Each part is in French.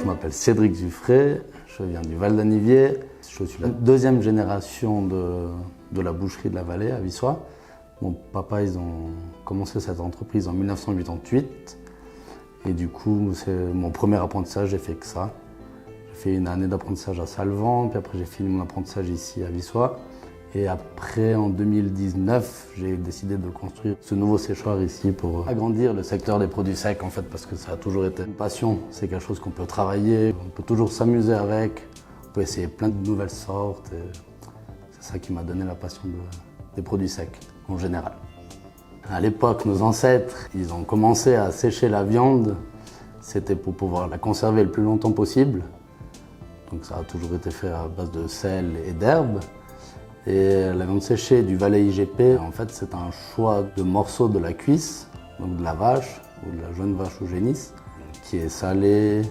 m'appelle Cédric Zuffré, je viens du Val-d'Anivier. Je suis la deuxième génération de la boucherie de la Vallée à Vissois. Mon papa, ils ont commencé cette entreprise en 1988. Et du coup, c'est mon premier apprentissage, j'ai fait que ça. J'ai fait une année d'apprentissage à Salvan, puis après j'ai fini mon apprentissage ici à Vissois. Et après, en 2019, j'ai décidé de construire ce nouveau séchoir ici pour agrandir le secteur des produits secs, en fait, parce que ça a toujours été une passion. C'est quelque chose qu'on peut travailler, on peut toujours s'amuser avec, on peut essayer plein de nouvelles sortes. C'est ça qui m'a donné la passion des produits secs, en général. À l'époque, nos ancêtres, ils ont commencé à sécher la viande. C'était pour pouvoir la conserver le plus longtemps possible. Donc ça a toujours été fait à base de sel et d'herbes. Et la viande séchée du Valais IGP, en fait, c'est un choix de morceaux de la cuisse, donc de la vache ou de la jeune vache au génisse, qui est salé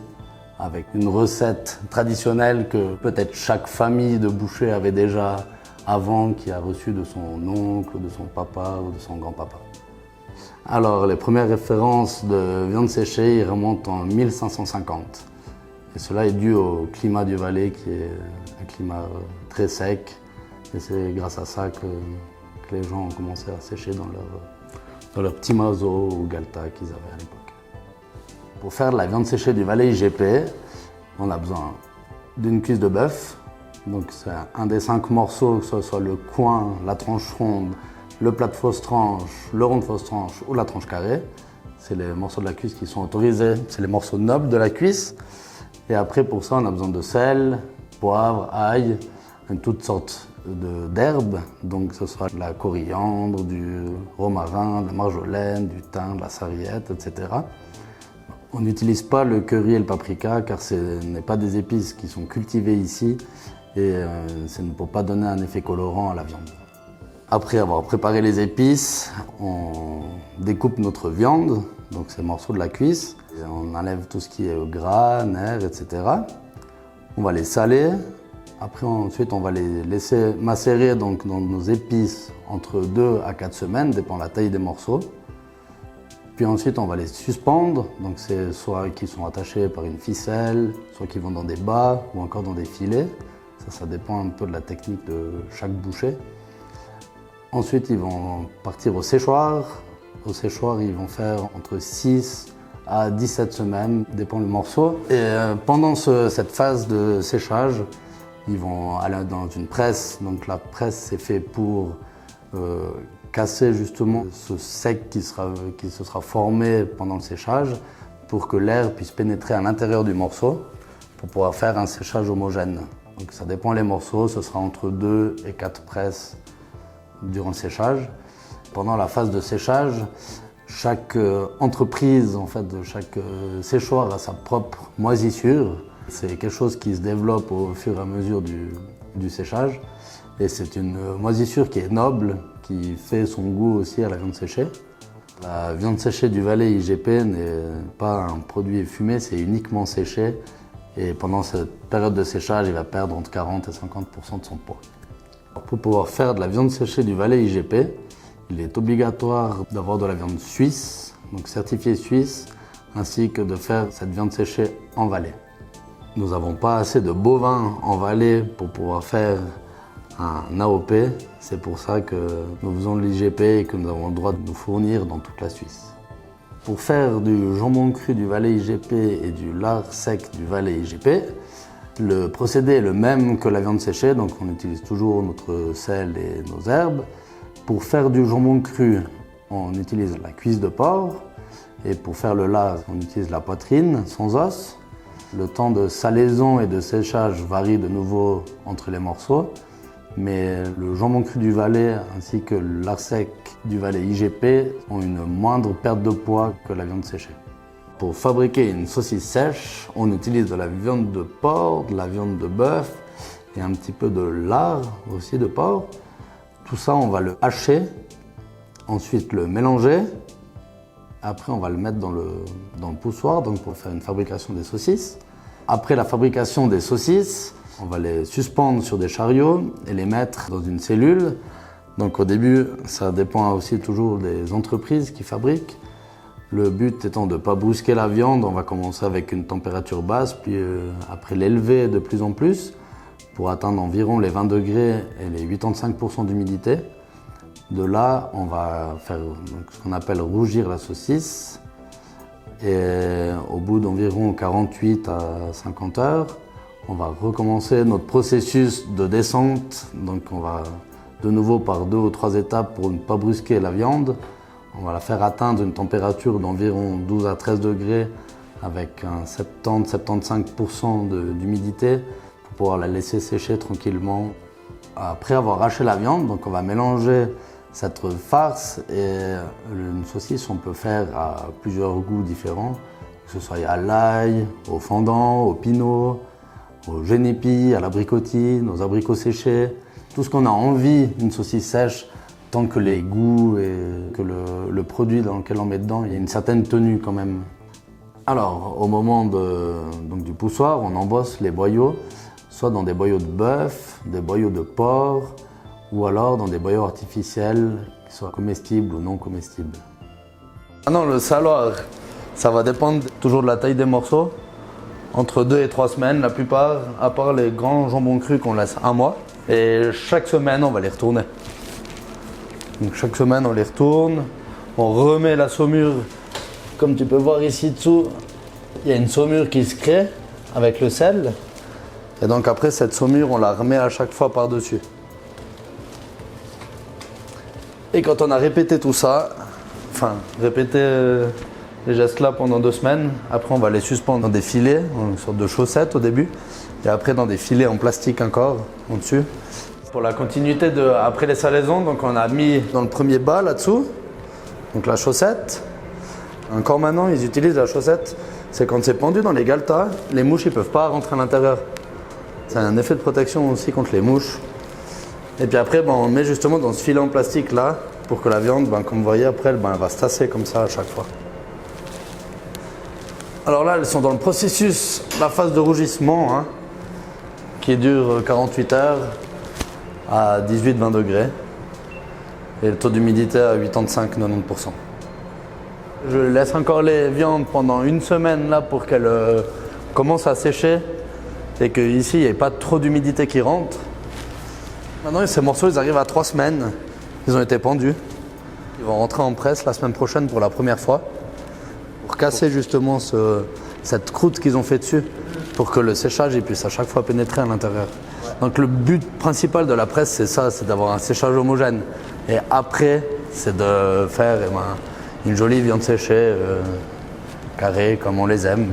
avec une recette traditionnelle que peut-être chaque famille de boucher avait déjà avant, qui a reçu de son oncle, de son papa ou de son grand-papa. Alors, les premières références de viande séchée remontent en 1550. Et cela est dû au climat du Valais, qui est un climat très sec. Et c'est grâce à ça que les gens ont commencé à sécher dans leur petit mazo ou galta qu'ils avaient à l'époque. Pour faire de la viande séchée du Valais IGP, on a besoin d'une cuisse de bœuf. Donc c'est un des 5 morceaux, que ce soit le coin, la tranche ronde, le plat de fausse tranche, le rond de fausse tranche ou la tranche carrée. C'est les morceaux de la cuisse qui sont autorisés, c'est les morceaux nobles de la cuisse. Et après, pour ça, on a besoin de sel, poivre, ail, toutes sortes d'herbes. Donc ce sera de la coriandre, du romarin, de la marjolaine, du thym, de la sarriette, etc. On n'utilise pas le curry et le paprika car ce n'est pas des épices qui sont cultivées ici et ça ne peut pas donner un effet colorant à la viande. Après avoir préparé les épices, on découpe notre viande, donc ces morceaux de la cuisse. Et on enlève tout ce qui est gras, nerfs, etc. On va les saler. Après, ensuite, on va les laisser macérer donc, dans nos épices entre 2 à 4 semaines, dépend de la taille des morceaux. Puis ensuite, on va les suspendre. Donc, c'est soit qui sont attachés par une ficelle, soit qui vont dans des bas ou encore dans des filets. Ça dépend un peu de la technique de chaque boucher. Ensuite, ils vont partir au séchoir. Au séchoir, ils vont faire entre 6 à 17 semaines, dépend du morceau. Et pendant cette phase de séchage, ils vont aller dans une presse. Donc la presse, c'est fait pour casser justement ce sec qui se sera formé pendant le séchage pour que l'air puisse pénétrer à l'intérieur du morceau pour pouvoir faire un séchage homogène. Donc ça dépend des morceaux, ce sera entre 2 et 4 presses durant le séchage. Pendant la phase de séchage, chaque entreprise, en fait, de chaque séchoir a sa propre moisissure. C'est quelque chose qui se développe au fur et à mesure du séchage. Et c'est une moisissure qui est noble, qui fait son goût aussi à la viande séchée. La viande séchée du Valais IGP n'est pas un produit fumé, c'est uniquement séché. Et pendant cette période de séchage, il va perdre entre 40 et 50% de son poids. Pour pouvoir faire de la viande séchée du Valais IGP, il est obligatoire d'avoir de la viande suisse, donc certifiée suisse, ainsi que de faire cette viande séchée en Valais. Nous n'avons pas assez de bovins en Valais pour pouvoir faire un AOP. C'est pour ça que nous faisons de l'IGP et que nous avons le droit de nous fournir dans toute la Suisse. Pour faire du jambon cru du Valais IGP et du lard sec du Valais IGP, le procédé est le même que la viande séchée, donc on utilise toujours notre sel et nos herbes. Pour faire du jambon cru, on utilise la cuisse de porc. Et pour faire le lard, on utilise la poitrine sans os. Le temps de salaison et de séchage varie de nouveau entre les morceaux. Mais le jambon cru du Valais ainsi que le lard sec du Valais IGP ont une moindre perte de poids que la viande séchée. Pour fabriquer une saucisse sèche, on utilise de la viande de porc, de la viande de bœuf et un petit peu de lard aussi de porc. Tout ça, on va le hacher, ensuite le mélanger. Après, on va le mettre dans le poussoir donc pour faire une fabrication des saucisses. Après la fabrication des saucisses, on va les suspendre sur des chariots et les mettre dans une cellule. Donc au début, ça dépend aussi toujours des entreprises qui fabriquent. Le but étant de ne pas brusquer la viande, on va commencer avec une température basse, puis après l'élever de plus en plus pour atteindre environ les 20 degrés et les 85% d'humidité. De là, on va faire ce qu'on appelle rougir la saucisse. Et au bout d'environ 48 à 50 heures, on va recommencer notre processus de descente. Donc on va de nouveau par 2 ou 3 étapes pour ne pas brusquer la viande. On va la faire atteindre une température d'environ 12 à 13 degrés avec un 70-75% d'humidité pour pouvoir la laisser sécher tranquillement. Après avoir haché la viande, donc on va mélanger cette farce et une saucisse, on peut faire à plusieurs goûts différents, que ce soit à l'ail, au fendant, au pinot, au génépi, à l'abricotine, aux abricots séchés. Tout ce qu'on a envie d'une saucisse sèche, tant que les goûts et que le produit dans lequel on met dedans, il y a une certaine tenue quand même. Alors, au moment du poussoir, on embosse les boyaux, soit dans des boyaux de bœuf, des boyaux de porc, ou alors dans des boyaux artificiels, qui soient comestibles ou non comestibles. Maintenant, le saloir, ça va dépendre toujours de la taille des morceaux. Entre 2 et 3 semaines, la plupart, à part les grands jambons crus qu'on laisse un mois. Et chaque semaine, on va les retourner. Donc chaque semaine, on les retourne, on remet la saumure. Comme tu peux voir ici dessous, il y a une saumure qui se crée avec le sel. Et donc après, cette saumure, on la remet à chaque fois par-dessus. Et quand on a répété tout ça, répété les gestes là pendant 2 semaines, après on va les suspendre dans des filets, une sorte de chaussettes au début, et après dans des filets en plastique encore, en dessus. Pour la continuité après les salaisons, donc on a mis dans le premier bas là-dessous, donc la chaussette. Encore maintenant, ils utilisent la chaussette, c'est quand c'est pendu dans les galetas, les mouches ne peuvent pas rentrer à l'intérieur. C'est un effet de protection aussi contre les mouches. Et puis après, on met justement dans ce filet en plastique là, pour que la viande, comme vous voyez après, elle va se tasser comme ça à chaque fois. Alors là, elles sont dans le processus, la phase de rougissement, qui dure 48 heures à 18-20 degrés. Et le taux d'humidité à 85-90%. Je laisse encore les viandes pendant 1 semaine là pour qu'elles commencent à sécher et qu'ici, il n'y ait pas trop d'humidité qui rentre. Maintenant, ces morceaux, ils arrivent à 3 semaines. Ils ont été pendus. Ils vont rentrer en presse la semaine prochaine pour la première fois. Pour casser justement cette croûte qu'ils ont fait dessus. Pour que le séchage puisse à chaque fois pénétrer à l'intérieur. Donc le but principal de la presse, c'est ça, c'est d'avoir un séchage homogène. Et après, c'est de faire une jolie viande séchée, carrée, comme on les aime.